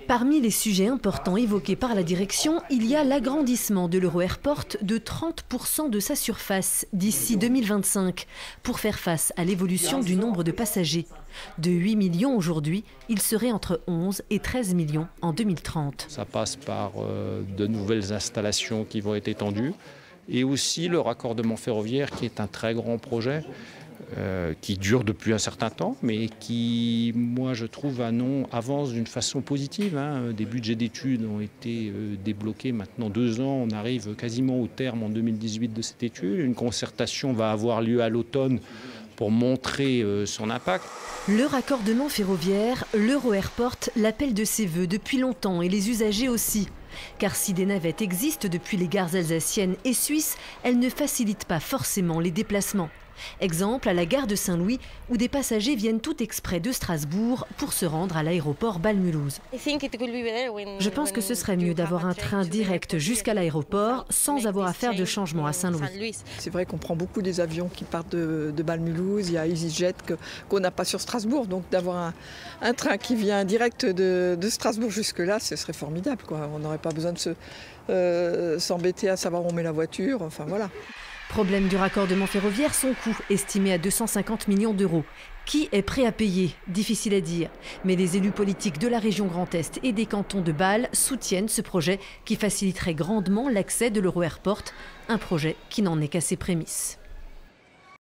Parmi les sujets importants évoqués par la direction, il y a l'agrandissement de l'Euro-Airport de 30% de sa surface d'ici 2025 pour faire face à l'évolution du nombre de passagers. De 8 millions aujourd'hui, il serait entre 11 et 13 millions en 2030. Ça passe par de nouvelles installations qui vont être étendues et aussi le raccordement ferroviaire qui est un très grand projet. Qui dure depuis un certain temps, mais qui, moi, je trouve, avance d'une façon positive. Des budgets d'études ont été débloqués maintenant 2 ans. On arrive quasiment au terme en 2018 de cette étude. Une concertation va avoir lieu à l'automne pour montrer son impact. Le raccordement ferroviaire, l'Euro-Airport l'appelle de ses vœux depuis longtemps et les usagers aussi. Car si des navettes existent depuis les gares alsaciennes et suisses, elles ne facilitent pas forcément les déplacements. Exemple à la gare de Saint-Louis, où des passagers viennent tout exprès de Strasbourg pour se rendre à l'aéroport Bâle-Mulhouse. Je pense que ce serait mieux d'avoir un train direct jusqu'à l'aéroport sans avoir à faire de changement à Saint-Louis. C'est vrai qu'on prend beaucoup des avions qui partent de Bâle-Mulhouse, il y a EasyJet qu'on n'a pas sur Strasbourg, donc d'avoir un train qui vient direct de Strasbourg jusque-là, ce serait formidable, quoi. On n'aurait pas besoin de s'embêter à savoir où on met la voiture, enfin voilà. Problème du raccordement ferroviaire, son coût, estimé à 250 millions d'euros. Qui est prêt à payer? Difficile à dire. Mais les élus politiques de la région Grand Est et des cantons de Bâle soutiennent ce projet qui faciliterait grandement l'accès de l'Euro-Airport, un projet qui n'en est qu'à ses prémices.